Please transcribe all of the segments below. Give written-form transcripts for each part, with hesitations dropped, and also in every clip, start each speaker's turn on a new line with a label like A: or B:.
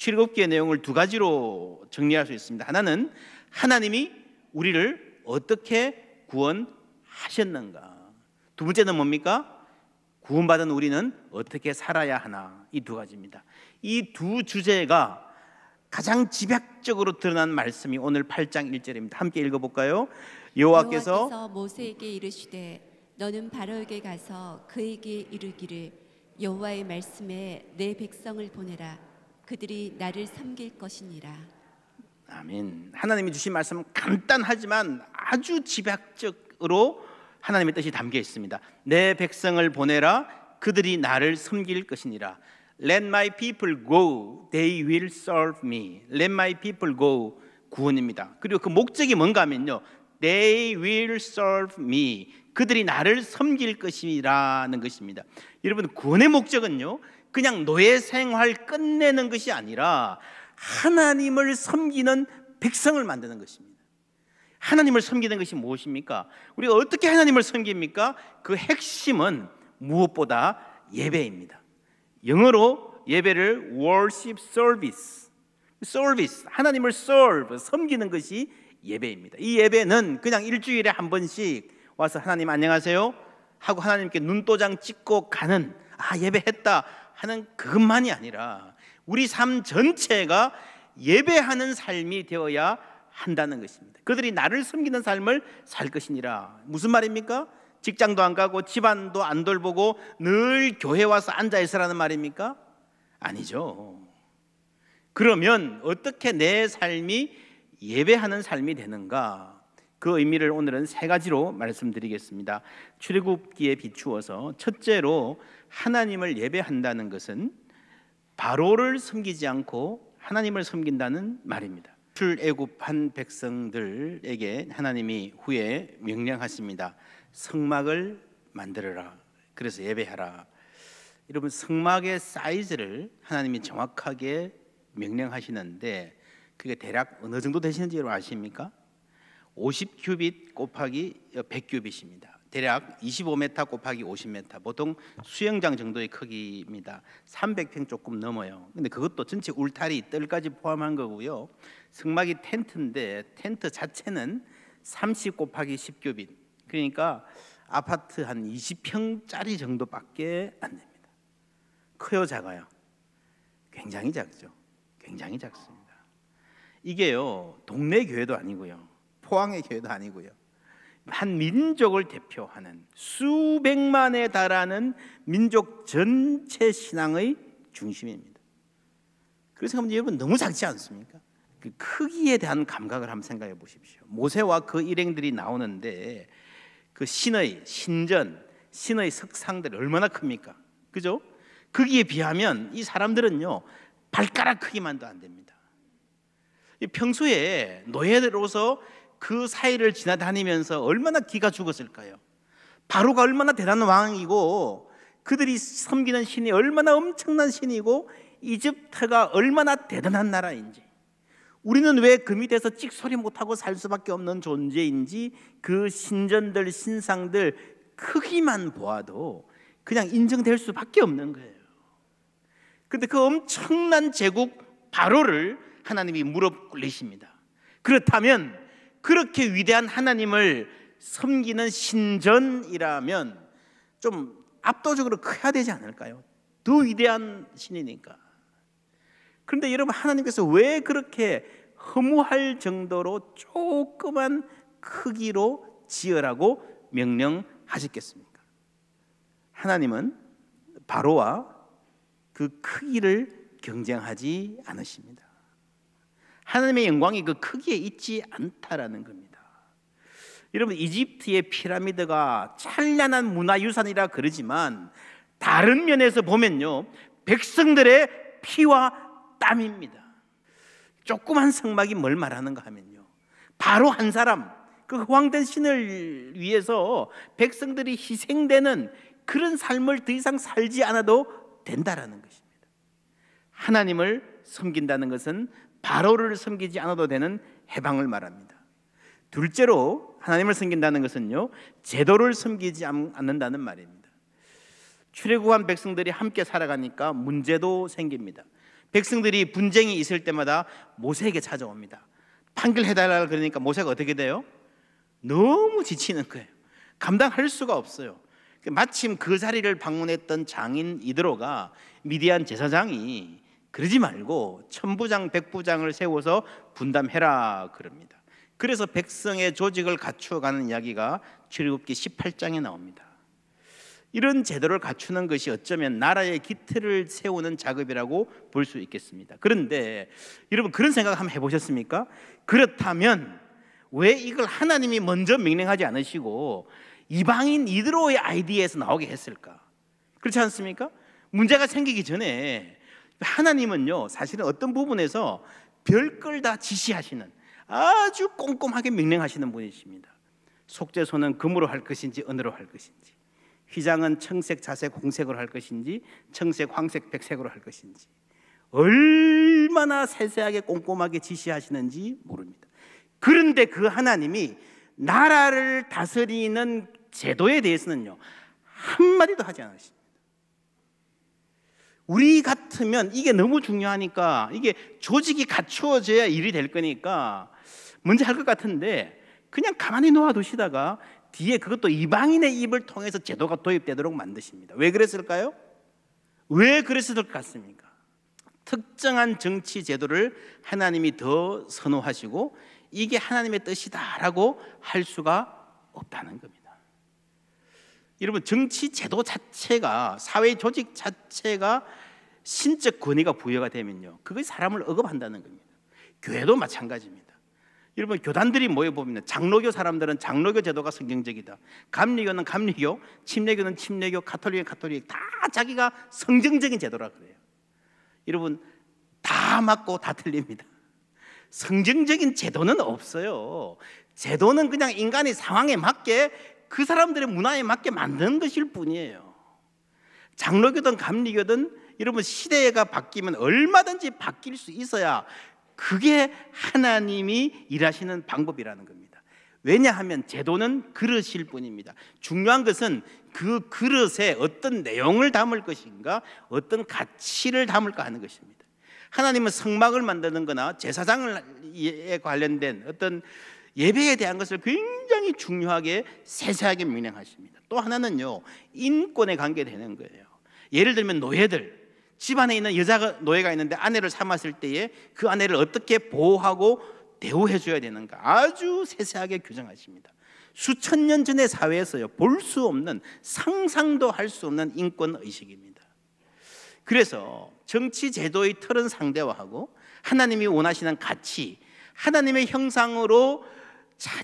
A: 출애굽기의 내용을 두 가지로 정리할 수 있습니다. 하나는 하나님이 우리를 어떻게 구원하셨는가. 두 번째는 뭡니까? 구원받은 우리는 어떻게 살아야 하나. 이 두 가지입니다. 이 두 주제가 가장 집약적으로 드러난 말씀이 오늘 8장 1절입니다. 함께 읽어볼까요? 여호와께서
B: 모세에게 이르시되 너는 바로에게 가서 그에게 이르기를 여호와의 말씀에 내 백성을 보내라. 그들이 나를 섬길 것이니라.
A: 아멘. 하나님이 주신 말씀은 간단하지만 아주 집약적으로 하나님의 뜻이 담겨 있습니다. 내 백성을 보내라. 그들이 나를 섬길 것이니라. Let my people go, they will serve me. Let my people go, 구원입니다. 그리고 그 목적이 뭔가 하면요, They will serve me. 그들이 나를 섬길 것이라는 것입니다. 여러분, 구원의 목적은요, 그냥 노예 생활 끝내는 것이 아니라 하나님을 섬기는 백성을 만드는 것입니다. 하나님을 섬기는 것이 무엇입니까? 우리가 어떻게 하나님을 섬깁니까? 그 핵심은 무엇보다 예배입니다. 영어로 예배를 worship service, 하나님을 serve, 섬기는 것이 예배입니다. 이 예배는 그냥 일주일에 한 번씩 와서 하나님 안녕하세요 하고 하나님께 눈도장 찍고 가는, 예배했다 하는 그것만이 아니라 우리 삶 전체가 예배하는 삶이 되어야 한다는 것입니다. 그들이 나를 섬기는 삶을 살 것이니라. 무슨 말입니까? 직장도 안 가고 집안도 안 돌보고 늘 교회 와서 앉아 있으라는 말입니까? 아니죠. 그러면 어떻게 내 삶이 예배하는 삶이 되는가? 그 의미를 오늘은 세 가지로 말씀드리겠습니다. 출애굽기에 비추어서 첫째로 하나님을 예배한다는 것은 바로를 섬기지 않고 하나님을 섬긴다는 말입니다. 출애굽한 백성들에게 하나님이 후에 명령하십니다. 성막을 만들어라. 그래서 예배하라. 여러분, 성막의 사이즈를 하나님이 정확하게 명령하시는데 그게 대략 어느 정도 되시는지 여러분 아십니까? 50규빗 곱하기 100규빗입니다. 대략 25m 곱하기 50m, 보통 수영장 정도의 크기입니다. 300평 조금 넘어요. 근데 그것도 전체 울타리, 뜰까지 포함한 거고요. 성막이 텐트인데 텐트 자체는 30 곱하기 10규빗, 그러니까 아파트 한 20평짜리 정도밖에 안 됩니다. 커요, 작아요? 굉장히 작죠. 굉장히 작습니다. 이게요, 동네 교회도 아니고요, 포항의 교회도 아니고요, 한 민족을 대표하는 수백만에 달하는 민족 전체 신앙의 중심입니다. 그래서 여러분, 너무 작지 않습니까? 그 크기에 대한 감각을 한번 생각해 보십시오. 모세와 그 일행들이 나오는데 그 신의 신전, 신의 석상들이 얼마나 큽니까? 그죠? 거기에 비하면 이 사람들은요, 발가락 크기만도 안 됩니다. 평소에 노예로서 그 사이를 지나다니면서 얼마나 기가 죽었을까요? 바로가 얼마나 대단한 왕이고 그들이 섬기는 신이 얼마나 엄청난 신이고 이집트가 얼마나 대단한 나라인지, 우리는 왜 그 밑에서 찍소리 못하고 살 수밖에 없는 존재인지 그 신전들, 신상들 크기만 보아도 그냥 인정될 수밖에 없는 거예요. 그런데 그 엄청난 제국 바로를 하나님이 무릎 꿇리십니다. 그렇다면 그렇게 위대한 하나님을 섬기는 신전이라면 좀 압도적으로 커야 되지 않을까요? 더 위대한 신이니까. 그런데 여러분, 하나님께서 왜 그렇게 허무할 정도로 조그만 크기로 지으라고 명령하셨겠습니까? 하나님은 바로와 그 크기를 경쟁하지 않으십니다. 하나님의 영광이 그 크기에 있지 않다라는 겁니다. 여러분, 이집트의 피라미드가 찬란한 문화유산이라 그러지만 다른 면에서 보면요, 백성들의 피와 땀입니다. 조그만 성막이 뭘 말하는가 하면요, 바로 한 사람, 그 허황된 신을 위해서 백성들이 희생되는 그런 삶을 더 이상 살지 않아도 된다라는 것입니다. 하나님을 섬긴다는 것은 바로를 섬기지 않아도 되는 해방을 말합니다. 둘째로 하나님을 섬긴다는 것은요, 제도를 섬기지 않는다는 말입니다. 출애굽한 백성들이 함께 살아가니까 문제도 생깁니다. 백성들이 분쟁이 있을 때마다 모세에게 찾아옵니다. 판결해달라 그러니까 모세가 어떻게 돼요? 너무 지치는 거예요. 감당할 수가 없어요. 마침 그 자리를 방문했던 장인 이드로가 미디안 제사장이 그러지 말고 천부장 백부장을 세워서 분담해라 그럽니다. 그래서 백성의 조직을 갖추어가는 이야기가 출애굽기 18장에 나옵니다. 이런 제도를 갖추는 것이 어쩌면 나라의 기틀을 세우는 작업이라고 볼 수 있겠습니다. 그런데 여러분 그런 생각 한번 해보셨습니까? 그렇다면 왜 이걸 하나님이 먼저 명령하지 않으시고 이방인 이드로의 아이디어에서 나오게 했을까? 그렇지 않습니까? 문제가 생기기 전에 하나님은요 사실은 어떤 부분에서 별걸 다 지시하시는, 아주 꼼꼼하게 명령하시는 분이십니다. 속죄소는 금으로 할 것인지 은으로 할 것인지, 휘장은 청색, 자색, 홍색으로 할 것인지 청색, 황색, 백색으로 할 것인지 얼마나 세세하게 꼼꼼하게 지시하시는지 모릅니다. 그런데 그 하나님이 나라를 다스리는 제도에 대해서는요 한마디도 하지 않으십니다. 우리 같으면 이게 너무 중요하니까, 이게 조직이 갖추어져야 일이 될 거니까 먼저 할 것 같은데 그냥 가만히 놓아두시다가 뒤에 그것도 이방인의 입을 통해서 제도가 도입되도록 만드십니다. 왜 그랬을까요? 왜 그랬을 것 같습니까? 특정한 정치 제도를 하나님이 더 선호하시고 이게 하나님의 뜻이다라고 할 수가 없다는 겁니다. 여러분 정치 제도 자체가, 사회 조직 자체가 신적 권위가 부여가 되면요 그것이 사람을 억압한다는 겁니다. 교회도 마찬가지입니다. 여러분 교단들이 모여보면 장로교 사람들은 장로교 제도가 성경적이다, 감리교는 감리교, 침례교는 침례교, 가톨릭은 가톨릭, 다 자기가 성경적인 제도라 그래요. 여러분 다 맞고 다 틀립니다. 성경적인 제도는 없어요. 제도는 그냥 인간의 상황에 맞게, 그 사람들의 문화에 맞게 만드는 것일 뿐이에요. 장로교든 감리교든 여러분 시대가 바뀌면 얼마든지 바뀔 수 있어야 그게 하나님이 일하시는 방법이라는 겁니다. 왜냐하면 제도는 그릇일 뿐입니다. 중요한 것은 그 그릇에 어떤 내용을 담을 것인가, 어떤 가치를 담을까 하는 것입니다. 하나님은 성막을 만드는 거나 제사장에 관련된 어떤 예배에 대한 것을 굉장히 중요하게 세세하게 명령하십니다. 또 하나는요 인권에 관계되는 거예요. 예를 들면 노예들, 집안에 있는 여자 노예가 있는데 아내를 삼았을 때에 그 아내를 어떻게 보호하고 대우해 줘야 되는가 아주 세세하게 규정하십니다. 수천 년 전의 사회에서요 볼 수 없는, 상상도 할 수 없는 인권 의식입니다. 그래서 정치 제도의 틀은 상대화하고 하나님이 원하시는 가치, 하나님의 형상으로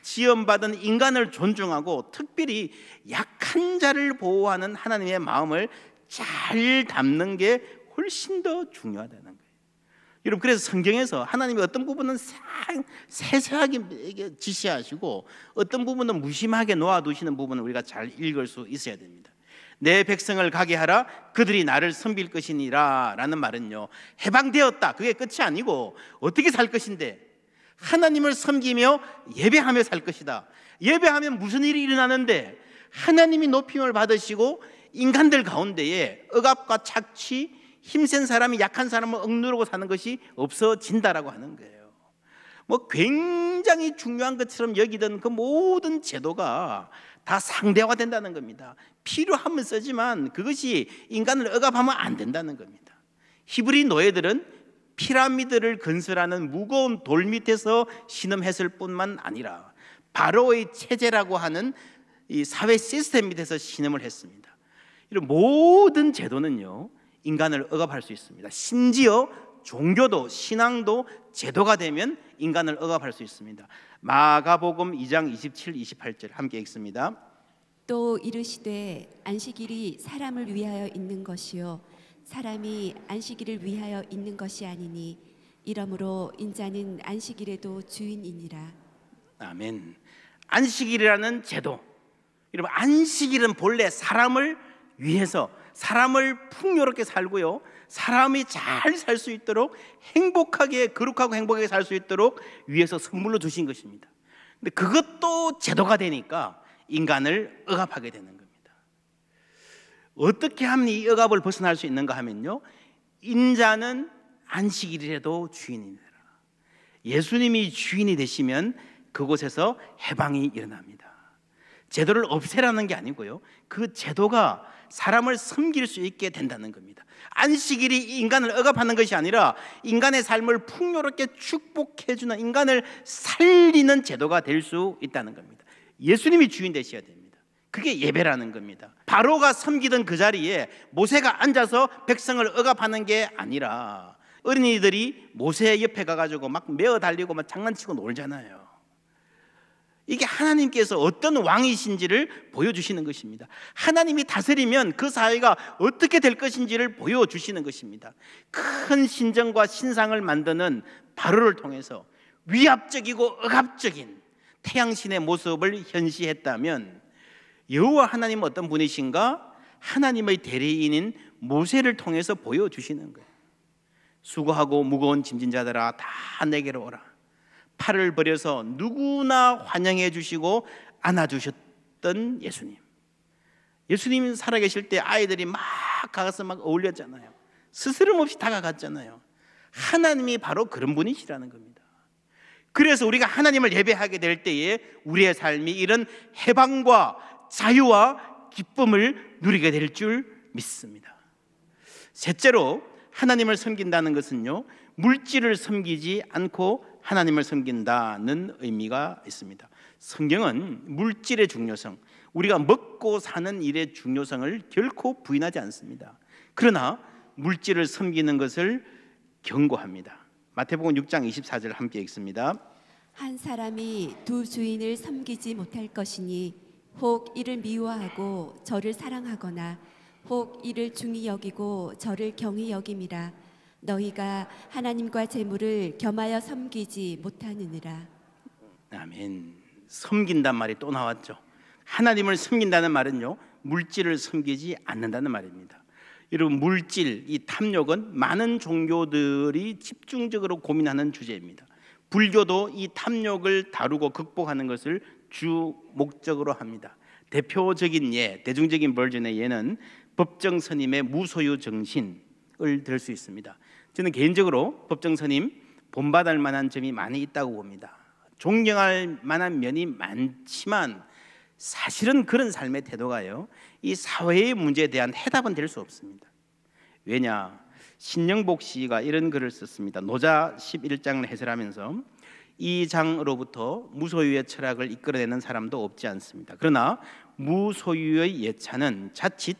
A: 지원받은 인간을 존중하고 특별히 약한 자를 보호하는 하나님의 마음을 잘 담는 게 훨씬 더 중요하다는 거예요. 여러분 그래서 성경에서 하나님이 어떤 부분은 세세하게 지시하시고 어떤 부분은 무심하게 놓아두시는 부분을 우리가 잘 읽을 수 있어야 됩니다. 내 백성을 가게 하라, 그들이 나를 섬길 것이니라 라는 말은요 해방되었다, 그게 끝이 아니고 어떻게 살 것인데, 하나님을 섬기며 예배하며 살 것이다. 예배하면 무슨 일이 일어나는데, 하나님이 높임을 받으시고 인간들 가운데에 억압과 착취, 힘센 사람이 약한 사람을 억누르고 사는 것이 없어진다라고 하는 거예요. 뭐 굉장히 중요한 것처럼 여기던 그 모든 제도가 다 상대화된다는 겁니다. 필요하면 쓰지만 그것이 인간을 억압하면 안 된다는 겁니다. 히브리 노예들은 피라미드를 건설하는 무거운 돌 밑에서 신음했을 뿐만 아니라 바로의 체제라고 하는 이 사회 시스템 밑에서 신음을 했습니다. 이런 모든 제도는요 인간을 억압할 수 있습니다. 심지어 종교도, 신앙도 제도가 되면 인간을 억압할 수 있습니다. 마가복음 2장 27, 28절 함께 읽습니다.
B: 또 이르시되 안식일이 사람을 위하여 있는 것이요 사람이 안식일을 위하여 있는 것이 아니니 이러므로 인자는 안식일에도 주인이니라.
A: 아멘. 안식일이라는 제도, 여러분 안식일은 본래 사람을 위해서 사람을 풍요롭게 살고요 사람이 잘 살 수 있도록 행복하게, 거룩하고 행복하게 살 수 있도록 위해서 선물로 주신 것입니다. 근데 그것도 제도가 되니까 인간을 억압하게 되는 겁니다. 어떻게 하면 이 억압을 벗어날 수 있는가 하면요 인자는 안식일이라도 주인이 되라. 예수님이 주인이 되시면 그곳에서 해방이 일어납니다. 제도를 없애라는 게 아니고요, 그 제도가 사람을 섬길 수 있게 된다는 겁니다. 안식일이 인간을 억압하는 것이 아니라 인간의 삶을 풍요롭게 축복해주는, 인간을 살리는 제도가 될 수 있다는 겁니다. 예수님이 주인 되셔야 됩니다. 그게 예배라는 겁니다. 바로가 섬기던 그 자리에 모세가 앉아서 백성을 억압하는 게 아니라 어린이들이 모세 옆에 가가지고 막 메어 달리고 막 장난치고 놀잖아요. 이게 하나님께서 어떤 왕이신지를 보여주시는 것입니다. 하나님이 다스리면 그 사회가 어떻게 될 것인지를 보여주시는 것입니다. 큰 신정과 신상을 만드는 바로를 통해서 위압적이고 억압적인 태양신의 모습을 현시했다면, 여호와 하나님은 어떤 분이신가? 하나님의 대리인인 모세를 통해서 보여주시는 거예요. 수고하고 무거운 짐진 자들아 다 내게로 오라. 팔을 버려서 누구나 환영해 주시고 안아주셨던 예수님. 예수님 살아계실 때 아이들이 막 가서 막 어울렸잖아요. 스스럼 없이 다가갔잖아요. 하나님이 바로 그런 분이시라는 겁니다. 그래서 우리가 하나님을 예배하게 될 때에 우리의 삶이 이런 해방과 자유와 기쁨을 누리게 될 줄 믿습니다. 셋째로, 하나님을 섬긴다는 것은요, 물질을 섬기지 않고 하나님을 섬긴다는 의미가 있습니다. 성경은 물질의 중요성, 우리가 먹고 사는 일의 중요성을 결코 부인하지 않습니다. 그러나 물질을 섬기는 것을 경고합니다. 마태복음 6장 24절 함께 읽습니다.
B: 한 사람이 두 주인을 섬기지 못할 것이니 혹 이를 미워하고 저를 사랑하거나 혹 이를 중히 여기고 저를 경히 여김이라. 너희가 하나님과 재물을 겸하여 섬기지 못하느니라.
A: 아멘. 섬긴단 말이 또 나왔죠. 하나님을 섬긴다는 말은요, 물질을 섬기지 않는다는 말입니다. 여러분, 물질, 이 탐욕은 많은 종교들이 집중적으로 고민하는 주제입니다. 불교도 이 탐욕을 다루고 극복하는 것을 주 목적으로 합니다. 대표적인 예, 대중적인 버전의 예는 법정스님의 무소유 정신을 들 수 있습니다. 저는 개인적으로 법정스님 본받을 만한 점이 많이 있다고 봅니다. 존경할 만한 면이 많지만 사실은 그런 삶의 태도가요, 이 사회의 문제에 대한 해답은 될 수 없습니다. 왜냐? 신영복 씨가 이런 글을 썼습니다. 노자 11장을 해설하면서 이 장으로부터 무소유의 철학을 이끌어내는 사람도 없지 않습니다. 그러나 무소유의 예찬은 자칫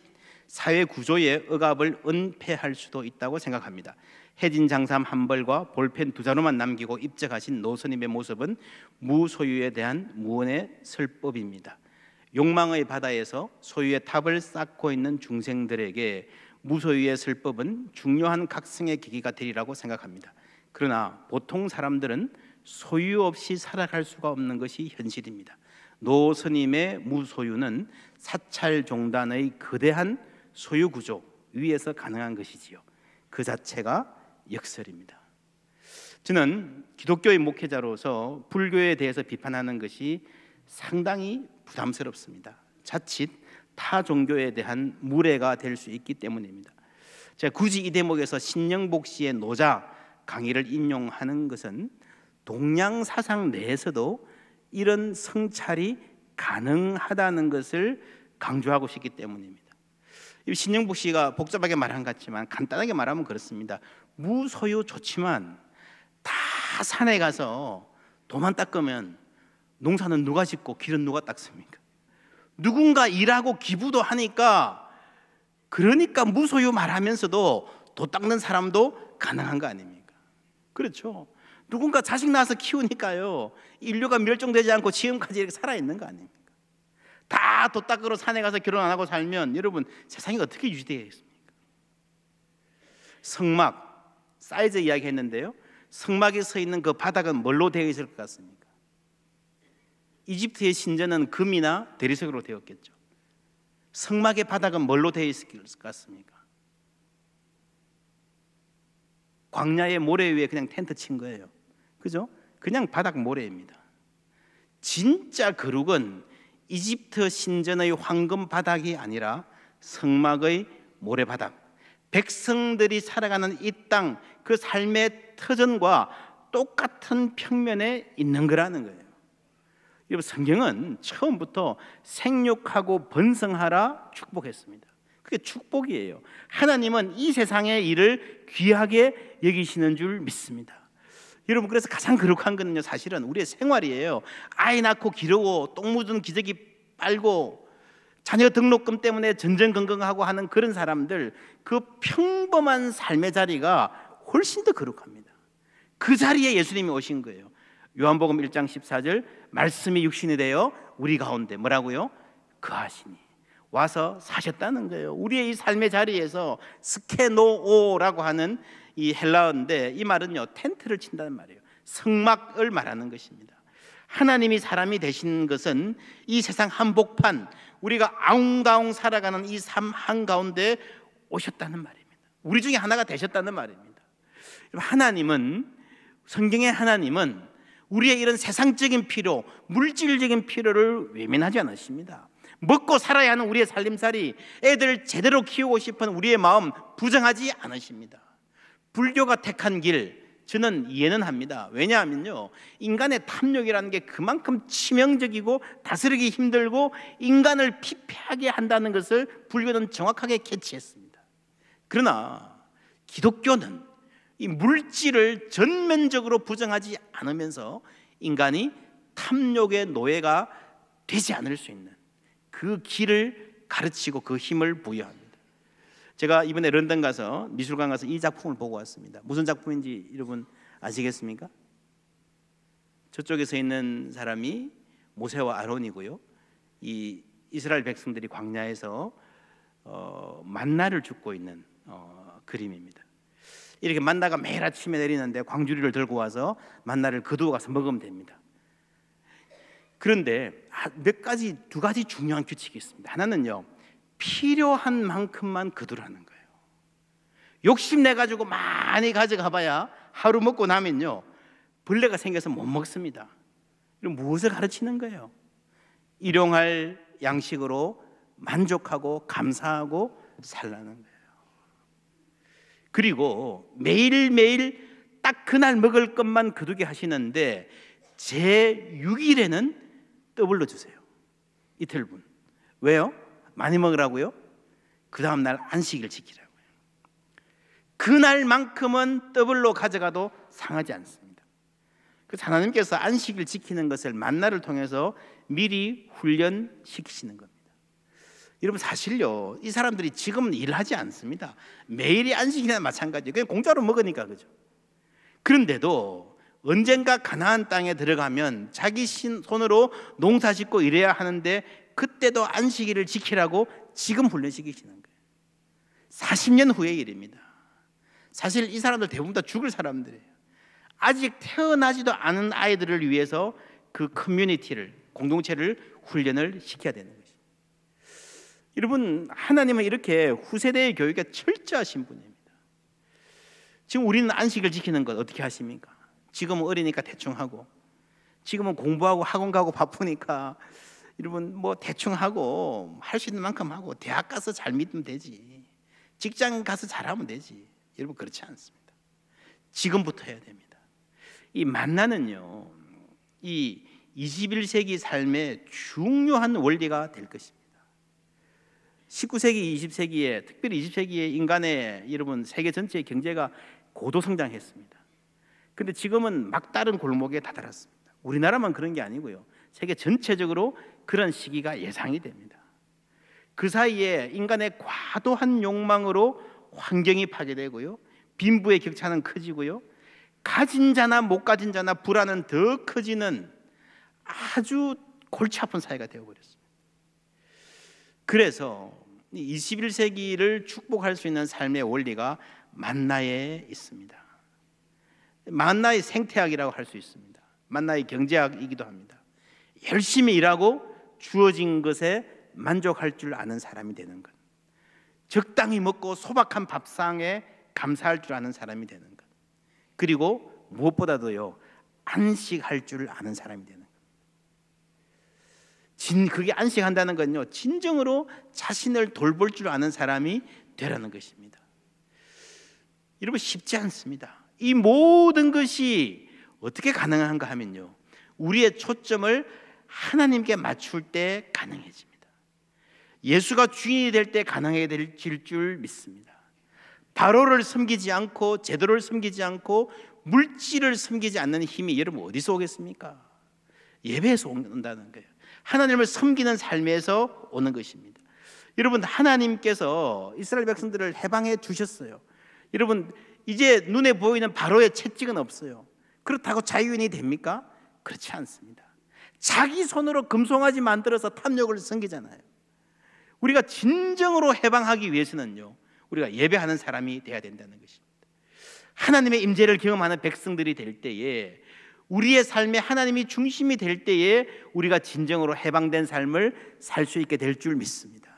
A: 사회 구조의 억압을 은폐할 수도 있다고 생각합니다. 해진 장삼 한 벌과 볼펜 두 자루만 남기고 입적하신 노스님의 모습은 무소유에 대한 무언의 설법입니다. 욕망의 바다에서 소유의 탑을 쌓고 있는 중생들에게 무소유의 설법은 중요한 각성의 계기가 되리라고 생각합니다. 그러나 보통 사람들은 소유 없이 살아갈 수가 없는 것이 현실입니다. 노 스님의 무소유는 사찰 종단의 거대한 소유 구조 위에서 가능한 것이지요. 그 자체가 역설입니다. 저는 기독교의 목회자로서 불교에 대해서 비판하는 것이 상당히 부담스럽습니다. 자칫 타 종교에 대한 무례가 될 수 있기 때문입니다. 제가 굳이 이 대목에서 신영복 씨의 노자 강의를 인용하는 것은 동양 사상 내에서도 이런 성찰이 가능하다는 것을 강조하고 싶기 때문입니다. 신영복 씨가 복잡하게 말한 것 같지만 간단하게 말하면 그렇습니다. 무소유 좋지만 다 산에 가서 도만 닦으면 농사는 누가 짓고 길은 누가 닦습니까? 누군가 일하고 기부도 하니까, 그러니까 무소유 말하면서도 도 닦는 사람도 가능한 거 아닙니까? 그렇죠. 누군가 자식 낳아서 키우니까요, 인류가 멸종되지 않고 지금까지 이렇게 살아있는 거 아닙니까? 다 도 닦으러 산에 가서 결혼 안 하고 살면 여러분 세상이 어떻게 유지되겠습니까? 성막, 사이즈 이야기 했는데요, 성막에 서 있는 그 바닥은 뭘로 되어 있을 것 같습니까? 이집트의 신전은 금이나 대리석으로 되었겠죠. 성막의 바닥은 뭘로 되어 있을 것 같습니까? 광야의 모래 위에 그냥 텐트 친 거예요. 그죠? 그냥 바닥 모래입니다. 진짜 거룩은 이집트 신전의 황금 바닥이 아니라 성막의 모래 바닥, 백성들이 살아가는 이 땅, 그 삶의 터전과 똑같은 평면에 있는 거라는 거예요. 여러분, 성경은 처음부터 생육하고 번성하라 축복했습니다. 그게 축복이에요. 하나님은 이 세상의 일을 귀하게 여기시는 줄 믿습니다. 여러분, 그래서 가장 거룩한 거는요, 사실은 우리의 생활이에요. 아이 낳고 기르고 똥 묻은 기저귀 빨고 자녀 등록금 때문에 전전긍긍하고 하는 그런 사람들, 그 평범한 삶의 자리가 훨씬 더 거룩합니다. 그 자리에 예수님이 오신 거예요. 요한복음 1장 14절, 말씀이 육신이 되어 우리 가운데 뭐라고요? 거하시니, 와서 사셨다는 거예요. 우리의 이 삶의 자리에서 스케노오라고 하는 이 헬라어인데, 이 말은요, 텐트를 친다는 말이에요. 성막을 말하는 것입니다. 하나님이 사람이 되신 것은 이 세상 한복판, 우리가 아웅다웅 살아가는 이 삶 한가운데 오셨다는 말입니다. 우리 중에 하나가 되셨다는 말입니다. 하나님은, 성경의 하나님은 우리의 이런 세상적인 필요, 물질적인 필요를 외면하지 않으십니다. 먹고 살아야 하는 우리의 살림살이, 애들 제대로 키우고 싶은 우리의 마음 부정하지 않으십니다. 불교가 택한 길, 저는 이해는 합니다. 왜냐하면요, 인간의 탐욕이라는 게 그만큼 치명적이고 다스리기 힘들고 인간을 피폐하게 한다는 것을 불교는 정확하게 캐치했습니다. 그러나 기독교는 이 물질을 전면적으로 부정하지 않으면서 인간이 탐욕의 노예가 되지 않을 수 있는 그 길을 가르치고 그 힘을 부여합니다. 제가 이번에 런던 가서 미술관 가서 이 작품을 보고 왔습니다. 무슨 작품인지 여러분 아시겠습니까? 저쪽에 서 있는 사람이 모세와 아론이고요, 이 이스라엘 백성들이 광야에서 만나를 줍고 있는 그림입니다. 이렇게 만나가 매일 아침에 내리는데 광주리를 들고 와서 만나를 거두어 가서 먹으면 됩니다. 그런데 두 가지 중요한 규칙이 있습니다. 하나는요, 필요한 만큼만 거두라는 거예요. 욕심내가지고 많이 가져가 봐야 하루 먹고 나면요, 벌레가 생겨서 못 먹습니다. 그럼 무엇을 가르치는 거예요? 일용할 양식으로 만족하고 감사하고 살라는 거예요. 그리고 매일매일 딱 그날 먹을 것만 거두게 하시는데, 제6일에는 더블로 주세요. 이틀분. 왜요? 많이 먹으라고요? 그 다음날 안식일 지키라고요. 그날만큼은 더블로 가져가도 상하지 않습니다. 그래서 하나님께서 안식일 지키는 것을 만나를 통해서 미리 훈련시키시는 겁니다. 여러분, 사실요, 이 사람들이 지금은 일하지 않습니다. 매일이 안식일이나 마찬가지예요. 그냥 공짜로 먹으니까, 그죠? 그런데도 언젠가 가나안 땅에 들어가면 자기 손으로 농사 짓고 일해야 하는데, 그때도 안식일을 지키라고 지금 훈련시키시는 거예요. 40년 후의 일입니다. 사실 이 사람들 대부분 다 죽을 사람들이에요. 아직 태어나지도 않은 아이들을 위해서 그 커뮤니티를, 공동체를 훈련을 시켜야 되는 것입니다. 여러분, 하나님은 이렇게 후세대의 교육에 철저하신 분입니다. 지금 우리는 안식을 지키는 것 어떻게 하십니까? 지금은 어리니까 대충 하고, 지금은 공부하고 학원 가고 바쁘니까 여러분 뭐 대충 하고, 할 수 있는 만큼 하고, 대학 가서 잘 믿으면 되지, 직장 가서 잘하면 되지. 여러분, 그렇지 않습니다. 지금부터 해야 됩니다. 이 만나는요, 이 21세기 삶의 중요한 원리가 될 것입니다. 19세기, 20세기에, 특별히 20세기에 인간의, 여러분, 세계 전체의 경제가 고도 성장했습니다. 그런데 지금은 막다른 골목에 다다랐습니다. 우리나라만 그런 게 아니고요, 세계 전체적으로 그런 시기가 예상이 됩니다. 그 사이에 인간의 과도한 욕망으로 환경이 파괴되고요, 빈부의 격차는 커지고요, 가진 자나 못 가진 자나 불안은 더 커지는 아주 골치 아픈 사회가 되어버렸습니다. 그래서 21세기를 축복할 수 있는 삶의 원리가 만나에 있습니다. 만나의 생태학이라고 할 수 있습니다. 만나의 경제학이기도 합니다. 열심히 일하고 주어진 것에 만족할 줄 아는 사람이 되는 것, 적당히 먹고 소박한 밥상에 감사할 줄 아는 사람이 되는 것, 그리고 무엇보다도요, 안식할 줄 아는 사람이 되는 것. 그게 안식한다는 건요, 진정으로 자신을 돌볼 줄 아는 사람이 되라는 것입니다. 여러분 쉽지 않습니다. 이 모든 것이 어떻게 가능한가 하면요, 우리의 초점을 하나님께 맞출 때 가능해집니다. 예수가 주인이 될 때 가능해질 줄 믿습니다. 바로를 섬기지 않고 제도를 섬기지 않고 물질을 섬기지 않는 힘이 여러분 어디서 오겠습니까? 예배에서 온다는 거예요. 하나님을 섬기는 삶에서 오는 것입니다. 여러분, 하나님께서 이스라엘 백성들을 해방해 주셨어요. 여러분, 이제 눈에 보이는 바로의 채찍은 없어요. 그렇다고 자유인이 됩니까? 그렇지 않습니다. 자기 손으로 금송아지 만들어서 탐욕을 섬기잖아요. 우리가 진정으로 해방하기 위해서는요, 우리가 예배하는 사람이 돼야 된다는 것입니다. 하나님의 임재를 경험하는 백성들이 될 때에, 우리의 삶에 하나님이 중심이 될 때에 우리가 진정으로 해방된 삶을 살 수 있게 될 줄 믿습니다.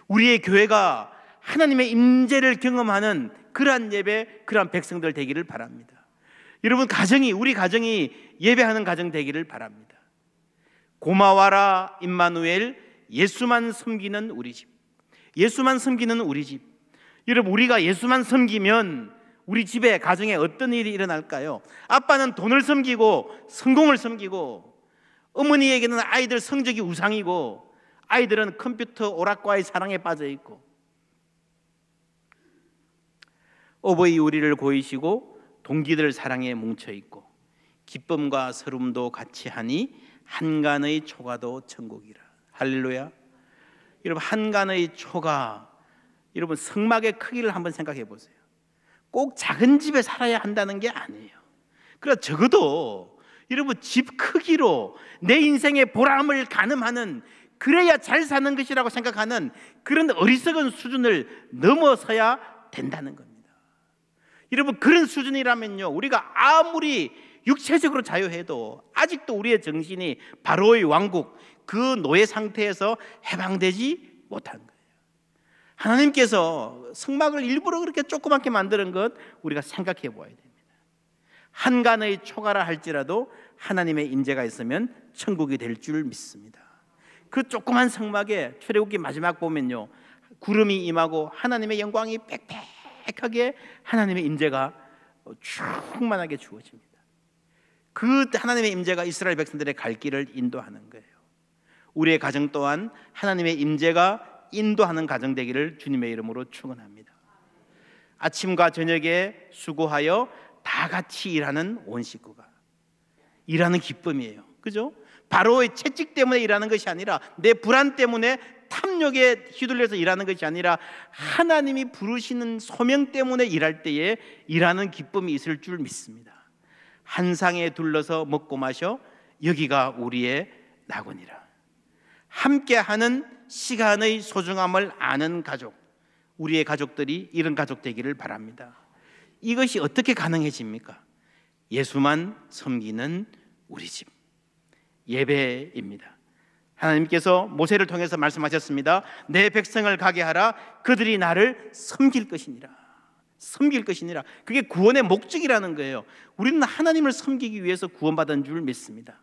A: 우리의 교회가 하나님의 임재를 경험하는 그러한 예배, 그러한 백성들 되기를 바랍니다. 여러분, 우리 가정이 예배하는 가정 되기를 바랍니다. 고마워라 임마누엘, 예수만 섬기는 우리 집. 예수만 섬기는 우리 집. 여러분, 우리가 예수만 섬기면 우리 집에, 가정에 어떤 일이 일어날까요? 아빠는 돈을 섬기고 성공을 섬기고, 어머니에게는 아이들 성적이 우상이고, 아이들은 컴퓨터 오락과의 사랑에 빠져 있고, 어버이 우리를 고이시고 동기들 사랑에 뭉쳐 있고, 기쁨과 서름도 같이 하니 한간의 초가도 천국이라. 할렐루야. 여러분, 한간의 초가, 여러분 성막의 크기를 한번 생각해 보세요. 꼭 작은 집에 살아야 한다는 게 아니에요. 그러나 적어도 여러분 집 크기로 내 인생의 보람을 가늠하는, 그래야 잘 사는 것이라고 생각하는 그런 어리석은 수준을 넘어서야 된다는 겁니다. 여러분, 그런 수준이라면요, 우리가 아무리 육체적으로 자유해도 아직도 우리의 정신이 바로의 왕국, 그 노예 상태에서 해방되지 못한 거예요. 하나님께서 성막을 일부러 그렇게 조그맣게 만드는 것 우리가 생각해 보아야 됩니다. 한간의 초가라 할지라도 하나님의 임재가 있으면 천국이 될 줄 믿습니다. 그 조그만 성막에 출애굽기 마지막 보면요, 구름이 임하고 하나님의 영광이 빽빽하게, 하나님의 임재가 충만하게 주어집니다. 그 하나님의 임재가 이스라엘 백성들의 갈 길을 인도하는 거예요. 우리의 가정 또한 하나님의 임재가 인도하는 가정 되기를 주님의 이름으로 축원합니다. 아침과 저녁에 수고하여 다 같이 일하는 온 식구가 일하는 기쁨이에요. 그죠? 바로의 채찍 때문에 일하는 것이 아니라, 내 불안 때문에 탐욕에 휘둘려서 일하는 것이 아니라, 하나님이 부르시는 소명 때문에 일할 때에 일하는 기쁨이 있을 줄 믿습니다. 한 상에 둘러서 먹고 마셔 여기가 우리의 낙원이라. 함께하는 시간의 소중함을 아는 가족, 우리의 가족들이 이런 가족 되기를 바랍니다. 이것이 어떻게 가능해집니까? 예수만 섬기는 우리 집, 예배입니다. 하나님께서 모세를 통해서 말씀하셨습니다. 내 백성을 가게 하라. 그들이 나를 섬길 것이니라. 섬길 것이니라. 그게 구원의 목적이라는 거예요. 우리는 하나님을 섬기기 위해서 구원받은 줄 믿습니다.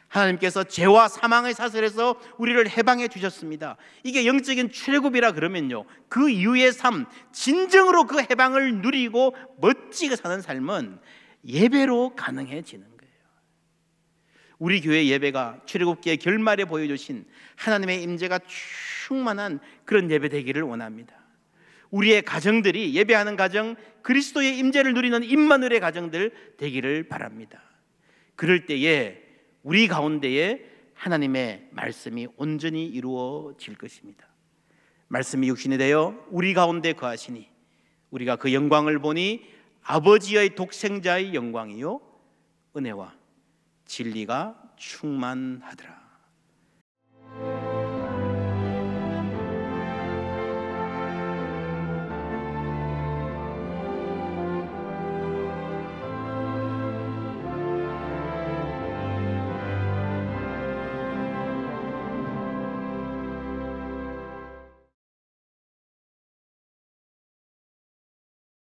A: 하나님께서 죄와 사망의 사슬에서 우리를 해방해 주셨습니다. 이게 영적인 출애굽이라 그러면요, 그 이후의 삶, 진정으로 그 해방을 누리고 멋지게 사는 삶은 예배로 가능해지는 거예요. 우리 교회 예배가 출애굽기의 결말에 보여주신 하나님의 임재가 충만한 그런 예배 되기를 원합니다. 우리의 가정들이, 예배하는 가정, 그리스도의 임재를 누리는 임마누엘의 가정들 되기를 바랍니다. 그럴 때에 우리 가운데에 하나님의 말씀이 온전히 이루어질 것입니다. 말씀이 육신이 되어 우리 가운데 거하시니 우리가 그 영광을 보니 아버지의 독생자의 영광이요 은혜와 진리가 충만하더라.